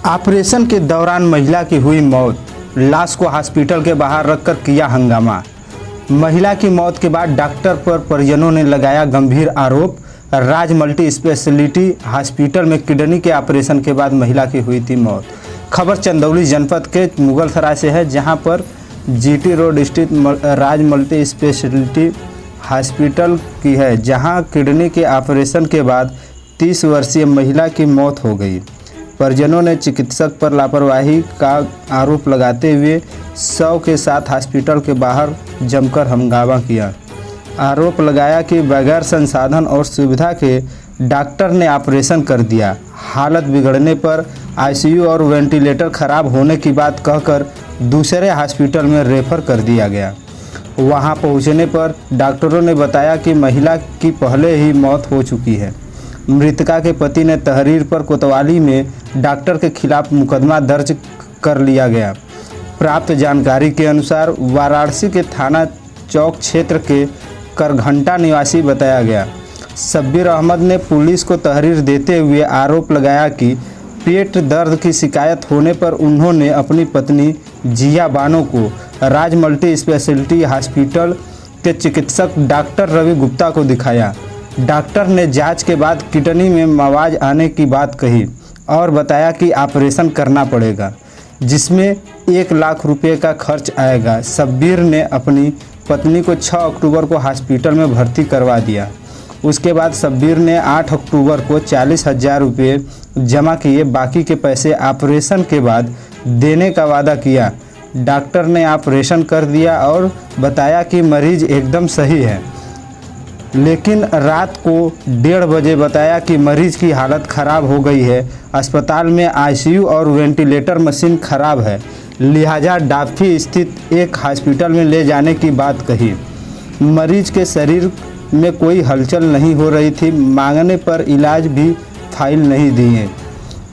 Operation के दौरान महिला की हुई मौत, लाश को हॉस्पिटल के बाहर रखकर किया हंगामा। महिला की मौत के बाद डॉक्टर पर परिजनों ने लगाया गंभीर आरोप। राज मल्टी स्पेशलिटी हॉस्पिटल में किडनी के ऑपरेशन के बाद महिला की हुई थी मौत। खबर चंदौली जनपद के मुगलसराय से है, जहां पर जीटी रोड स्थित राज मल्टी स्पेशलिटी हॉस्पिटल की है, जहां किडनी के ऑपरेशन के बाद 30 वर्षीय महिला की मौत हो गई। परिजनों ने चिकित्सक पर लापरवाही का आरोप लगाते हुए शव के साथ हॉस्पिटल के बाहर जमकर हंगामा किया। आरोप लगाया कि बगैर संसाधन और सुविधा के डॉक्टर ने ऑपरेशन कर दिया। हालत बिगड़ने पर आईसीयू और वेंटिलेटर खराब होने की बात कहकर दूसरे हॉस्पिटल में रेफर कर दिया गया। वहां पहुंचने पर डॉक्टरों ने बताया कि महिला की पहले ही मौत हो चुकी है। मृतका के पति ने तहरीर पर कोतवाली में डॉक्टर के खिलाफ मुकदमा दर्ज कर लिया गया। प्राप्त जानकारी के अनुसार वाराणसी के थाना चौक क्षेत्र के करघंटा निवासी बताया गया। शब्बीर अहमद ने पुलिस को तहरीर देते हुए आरोप लगाया कि पेट दर्द की शिकायत होने पर उन्होंने अपनी पत्नी जिया बानो को राज मल्टी स्पेशलिटी हॉस्पिटल के चिकित्सक डॉक्टर रवि गुप्ता को दिखाया। डॉक्टर ने जांच के बाद किडनी में मवाज आने की बात कही और बताया कि ऑपरेशन करना पड़ेगा, जिसमें 1 लाख रुपए का खर्च आएगा। शब्बीर ने अपनी पत्नी को 6 अक्टूबर को हॉस्पिटल में भर्ती करवा दिया। उसके बाद शब्बीर ने 8 अक्टूबर को 40,000 रुपये जमा किए। बाकी के पैसे ऑपरेशन के बाद देने का वादा किया। डॉक्टर ने ऑपरेशन कर दिया और बताया कि मरीज एकदम सही है, लेकिन रात को 1:30 बजे बताया कि मरीज की हालत ख़राब हो गई है। अस्पताल में आईसीयू और वेंटिलेटर मशीन खराब है, लिहाजा डाफी स्थित एक हॉस्पिटल में ले जाने की बात कही। मरीज के शरीर में कोई हलचल नहीं हो रही थी। मांगने पर इलाज भी फाइल नहीं दिए।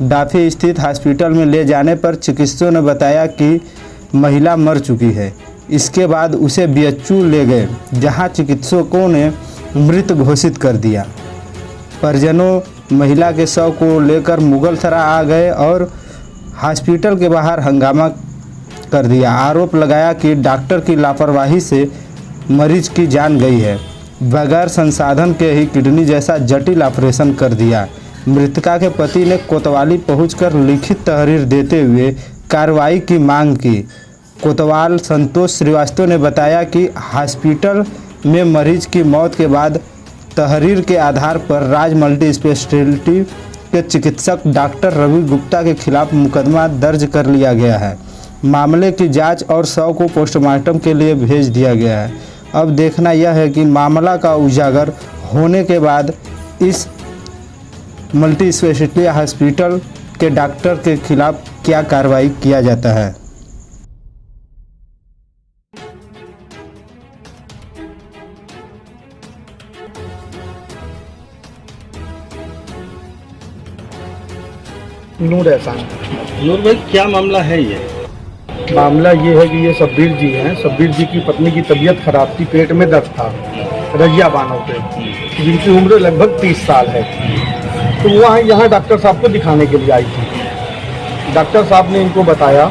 डाफी स्थित हॉस्पिटल में ले जाने पर चिकित्सकों ने बताया कि महिला मर चुकी है। इसके बाद उसे बीएचयू ले गए, जहां चिकित्सकों ने मृत घोषित कर दिया। परिजनों महिला के शव को लेकर मुगलसराय आ गए और हॉस्पिटल के बाहर हंगामा कर दिया। आरोप लगाया कि डॉक्टर की लापरवाही से मरीज की जान गई है। बगैर संसाधन के ही किडनी जैसा जटिल ऑपरेशन कर दिया। मृतका के पति ने कोतवाली पहुंचकर लिखित तहरीर देते हुए कार्रवाई की मांग की। कोतवाल संतोष श्रीवास्तव ने बताया कि हॉस्पिटल में मरीज की मौत के बाद तहरीर के आधार पर राज मल्टी स्पेशलिटी के चिकित्सक डॉक्टर रवि गुप्ता के खिलाफ मुकदमा दर्ज कर लिया गया है। मामले की जांच और शव को पोस्टमार्टम के लिए भेज दिया गया है। अब देखना यह है कि मामला का उजागर होने के बाद इस मल्टी स्पेशलिटी हॉस्पिटल के डॉक्टर के खिलाफ क्या कार्रवाई किया जाता है। नूर एहसान। नूर भाई, क्या मामला है ये? मामला ये है कि ये शब्बीर जी हैं। शब्बीर जी की पत्नी की तबीयत खराब थी, पेट में दर्द था, रजिया बानो पे, जिनकी उम्र लगभग 30 साल है। तो वो यहाँ डॉक्टर साहब को दिखाने के लिए आई थी। डॉक्टर साहब ने इनको बताया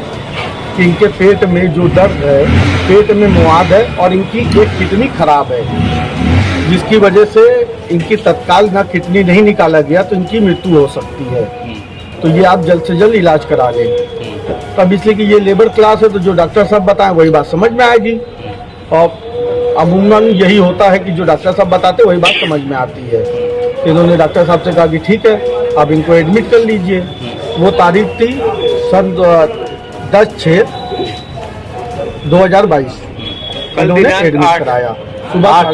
कि इनके पेट में जो दर्द है, पेट में मुआद है और इनकी एक किडनी खराब है, जिसकी वजह से इनकी तत्काल ना किडनी नहीं निकाला गया तो इनकी मृत्यु हो सकती है। तो ये आप जल्द से जल्द इलाज करा लें। तब इसलिए कि ये लेबर क्लास है, तो जो डॉक्टर साहब बताएं वही बात समझ में आएगी। और अमूमन यही होता है कि जो डॉक्टर साहब बताते वही बात समझ में आती है। इन्होंने डॉक्टर साहब से कहा कि ठीक है, आप इनको एडमिट कर लीजिए। वो तारीख थी सन 10/6/2022। इन्होंने एडमिट कराया सुबह 8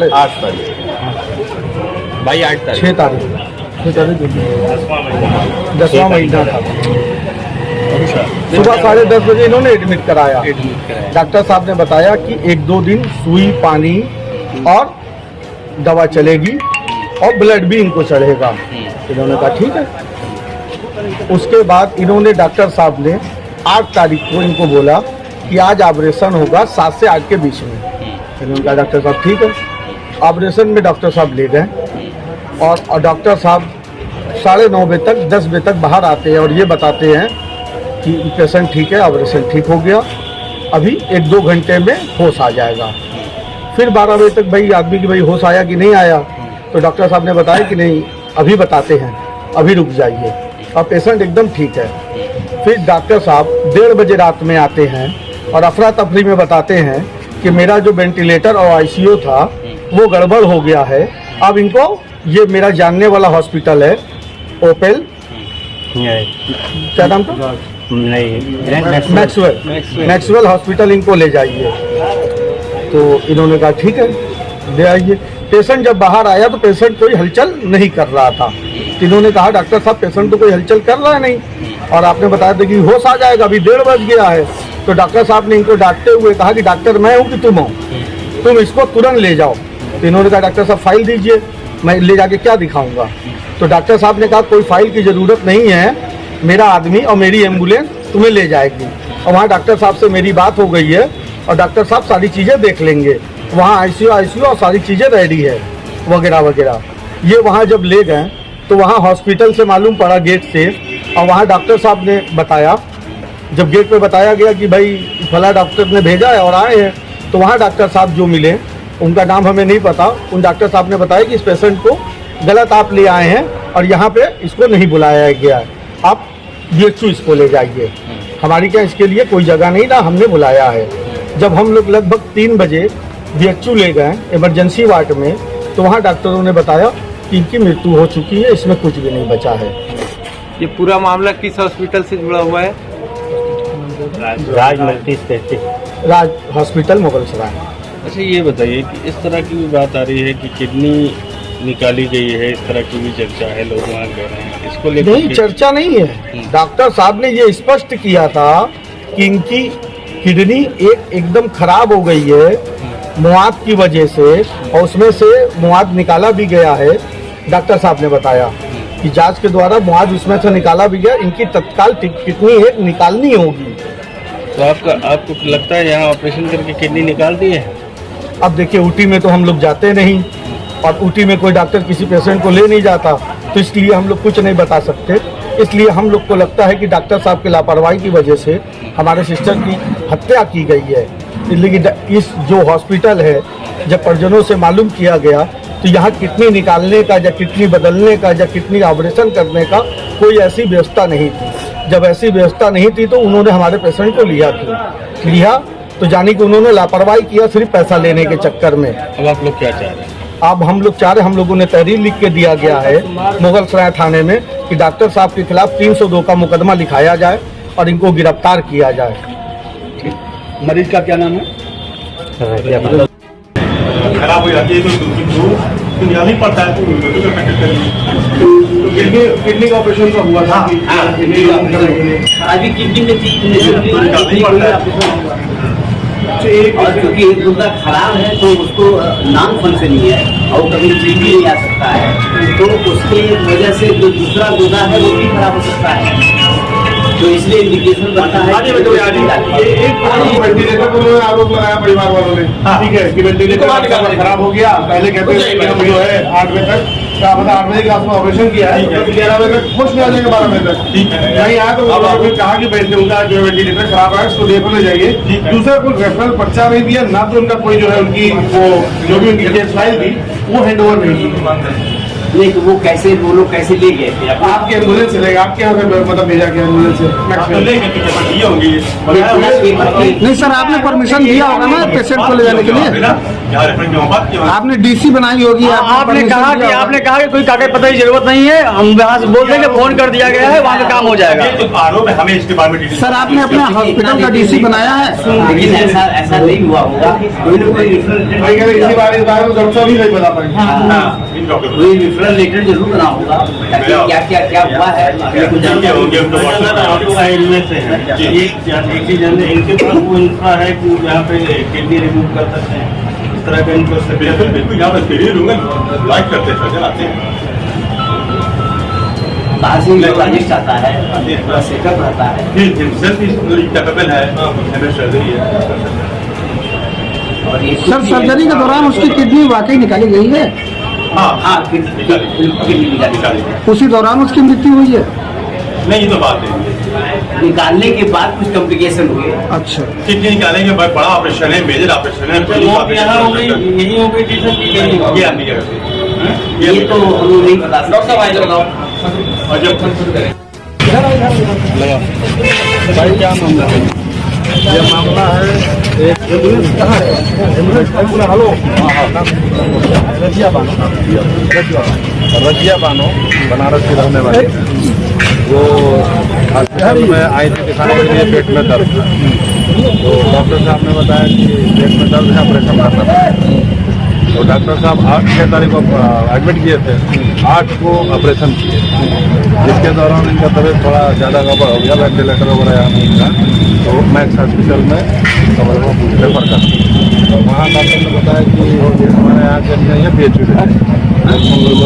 तारीख, 6 तारीख 10वां महीना था। सुबह 10:30 बजे इन्होंने एडमिट कराया। डॉक्टर साहब ने बताया कि 1-2 दिन सुई, पानी और दवा चलेगी और ब्लड भी इनको चढ़ेगा। इन्होंने कहा ठीक है। उसके बाद इन्होंने डॉक्टर साहब ने 8 तारीख को इनको बोला कि आज ऑपरेशन होगा 7 से 8 के बीच में। इन्होंने कहा डॉक्टर साहब ठीक है। ऑपरेशन में डॉक्टर साहब ले गए और डॉक्टर साहब 9:30 बजे तक 10 बजे तक बाहर आते हैं और ये बताते हैं कि पेशेंट ठीक है, ऑपरेशन ठीक हो गया, अभी 1-2 घंटे में होश आ जाएगा। फिर 12 बजे तक भाई आदमी की भाई होश आया कि नहीं आया, तो डॉक्टर साहब ने बताया कि नहीं अभी बताते हैं, अभी रुक जाइए। और पेशेंट एकदम ठीक है। फिर डॉक्टर साहब 1:30 बजे रात में आते हैं और अफरा तफरी में बताते हैं कि मेरा जो वेंटिलेटर और आईसीयू था वो गड़बड़ हो गया है। अब इनको ये मेरा जानने वाला हॉस्पिटल है ओपेल, क्या नाम था, मैक्सवेल हॉस्पिटल, इनको ले जाइए। तो इन्होंने कहा ठीक है ले आइए। पेशेंट जब बाहर आया तो पेशेंट कोई हलचल नहीं कर रहा था। तो इन्होंने कहा डॉक्टर साहब पेशेंट तो कोई हलचल कर रहा है नहीं, और आपने बताया था कि होश आ जाएगा, अभी 1:30 बज गया है। तो डॉक्टर साहब ने इनको डांटते हुए कहा कि डॉक्टर मैं हूँ कि तुम हो, तुम इसको तुरंत ले जाओ। तो इन्होंने कहा डॉक्टर साहब फाइल दीजिए, मैं ले जाके क्या दिखाऊंगा। तो डॉक्टर साहब ने कहा कोई फाइल की ज़रूरत नहीं है, मेरा आदमी और मेरी एम्बुलेंस तुम्हें ले जाएगी। और वहाँ डॉक्टर साहब से मेरी बात हो गई है और डॉक्टर साहब सारी चीज़ें देख लेंगे। वहाँ आईसीयू और सारी चीज़ें रेडी है वगैरह वगैरह। ये वहाँ जब ले गए तो वहाँ हॉस्पिटल से मालूम पड़ा गेट से, और वहाँ डॉक्टर साहब ने बताया, जब गेट पे बताया गया कि भाई फला डॉक्टर ने भेजा है और आए हैं, तो वहाँ डॉक्टर साहब जो मिले उनका नाम हमें नहीं पता, उन डॉक्टर साहब ने बताया कि इस पेशेंट को गलत आप ले आए हैं और यहाँ पे इसको नहीं बुलाया गया है, आप बीएचयू इसको ले जाइए, हमारी क्या इसके लिए कोई जगह नहीं ना, हमने बुलाया है। जब हम लोग लगभग 3 बजे बीएचयू ले गए इमरजेंसी वार्ड में, तो वहाँ डॉक्टरों ने बताया कि इनकी मृत्यु हो चुकी है, इसमें कुछ भी नहीं बचा है। ये पूरा मामला किस हॉस्पिटल से जुड़ा हुआ है? राज मल्टी स्पेशलिस्ट राज हॉस्पिटल मुगलसराय। अच्छा ये बताइए कि इस तरह की भी बात आ रही है कि किडनी निकाली गई है, इस तरह की भी चर्चा है, लोग वहाँ कह रहे हैं, इसको लेकर नहीं, चर्चा नहीं है। डॉक्टर साहब ने ये स्पष्ट किया था कि इनकी किडनी एकदम खराब हो गई है मुआद की वजह से, और उसमें से मुआद निकाला भी गया है। डॉक्टर साहब ने बताया कि जांच के द्वारा मुआद उसमें से निकाला भी गया, इनकी तत्काल किडनी निकालनी होगी। तो आपको लगता है यहाँ ऑपरेशन करके किडनी निकाल दी है? अब देखिए ऊटी में तो हम लोग जाते नहीं, और ऊटी में कोई डॉक्टर किसी पेशेंट को ले नहीं जाता, तो इसलिए हम लोग कुछ नहीं बता सकते। इसलिए हम लोग को लगता है कि डॉक्टर साहब की लापरवाही की वजह से हमारे सिस्टर की हत्या की गई है। लेकिन इस जो हॉस्पिटल है, जब परिजनों से मालूम किया गया तो यहाँ किडनी निकालने का या किडनी बदलने का या किडनी ऑपरेशन करने का कोई ऐसी व्यवस्था नहीं थी। जब ऐसी व्यवस्था नहीं थी तो उन्होंने हमारे पेशेंट को लिया तो जानी कि उन्होंने लापरवाही किया सिर्फ पैसा लेने के चक्कर में। अब आप लोग क्या चाह रहे हैं? अब हम लोग चाह रहे, हम लोगों ने तहरीर लिख के दिया गया है मुगलसराय थाने में कि डॉक्टर साहब के खिलाफ 302 का मुकदमा लिखाया जाए और इनको गिरफ्तार किया जाए। मरीज का क्या नाम है? खराब हो जाती है तो दुनियावी पड़ता है, किडनी का ऑपरेशन का हुआ था। अभी किडनी में और क्योंकि एक गुर्दा खराब है तो उसको नॉन फंक्शन नहीं है और कभी ठीक भी नहीं आ सकता है, तो उसके वजह से जो दूसरा गुर्दा है वो भी खराब हो सकता है, तो इसलिए इंडिकेशन बनता है। वेंटिलेटर को आरोप लगाया परिवार वालों ने, ठीक है कि वेंटिलेटर खराब हो गया। पहले कहते हैं हम जो है 8 बजे तक क्या पता 8 बजे के आसपास ऑपरेशन किया है, 11 बजे तक कुछ नहीं आ जाएगा, 12 बजे तक नहीं आया तो फिर कहा कि बैठे उनका जो वेंटिलेटर खराब है उसको देखो ले जाइए। दूसरा कोई रेफरल पर्चा नहीं दिया ना, तो उनका कोई जो है उनकी वो जो भी उनकी केस फाइल थी वो हैंड ओवर नहीं की। नहीं तो वो कैसे, वो लोग कैसे ले गए थे? आपके एम्बुलेंस से लेगा, आपके यहाँ से मतलब भेजा गया एम्बुलेंस से नहीं सर, आपने परमिशन दिया होगा ना पेशेंट को ले जाने के लिए, आपने डीसी बनाई होगी। आपने कहा कि कोई कागज पत्र की जरूरत नहीं है, हम यहाँ से बोल देंगे फोन कर दिया गया है, वहाँ पे काम हो जाएगा। आरोप है हमें इसके बारे में। सर आपने अपने हॉस्पिटल का डीसी बनाया है, लेकिन ऐसा नहीं हुआ होगा, कोई ना कोई इसी बारे में डॉक्टर साहब ही नहीं बता पाएंगे। लेटर जरूर बना होगा क्या हुआ है, एक चीज इनके पास वो इंफ्रा है कि यहाँ पे किडनी रिमूव कर सकते हैं, इस तरह का इनको बिल्कुल यहाँ पे लाइक करते हैं, सर्जन आते हैं बाहर से न्यूरोलॉजिस्ट आता है, पूरा सेटअप रहता है, कैपेबल है, सर्जरी है। और ये सर सर्जरी के दौरान उसकी किडनी वाकई निकाली गई है, हाँ किडनी निकाली। उसी दौरान उसकी मृत्यु हुई है। नहीं, ये तो बात है। निकालने के बाद कुछ कॉम्प्लिकेशन हुए। अच्छा, किडनी निकालने के बाद बड़ा ऑपरेशन है, मेजर ऑपरेशन है। यही हो गई थी सर कि कहीं हो ये आप नहीं करते। ये तो हम लोग नहीं बता सकते। डॉक्टर साहब आइए बताओ और जब भाई क्या मामला है? ये मामला है एक एम्बुलेंस कहाँ है? एम्बुलेंस हेलो रजिया बानो बनारस की रहने वाली है। वो हॉस्पिटल में आई थी दिखाने के लिए पेट में दर्द था। तो डॉक्टर साहब ने बताया कि पेट में दर्द है, ऑपरेशन करना है। तो डॉक्टर साहब 6 तारीख को एडमिट किए थे, 8 को ऑपरेशन किए, जिसके दौरान इनका तबीयत थोड़ा ज़्यादा गड़बड़ हो गया, वेंटिलेटर वगैरह यहाँ नहीं था। तो मैक्स हॉस्पिटल में रेफर कर दिया। तो वहाँ डॉक्टर ने बताया कि हमारे यहाँ के नहीं है, PHU ले गए,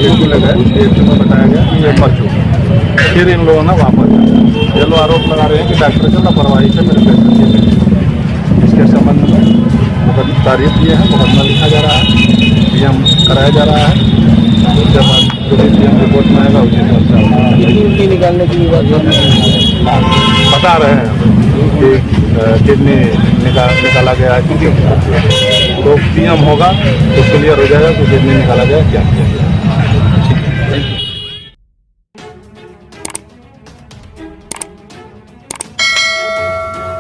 PHU ले गए। PHU में बताया गया कि ये मर चुका। फिर इन लोगों ने वापस ये लोग आरोप लगा रहे हैं कि डॉक्टर की लापरवाही से मेरे पेशेंट की मृत्यु। इसके संबंध में तारीफ ये है, मुकदमा लिखा जा रहा है, PM कराया जा रहा है। उसके बाद जो भी PM रिपोर्ट में आएगा उसी हिसाब से निकालने की बात बता रहे हैं कि किडनी निकाला गया है। तो PM होगा तो क्लियर हो जाएगा कि किडनी निकाला गया क्या।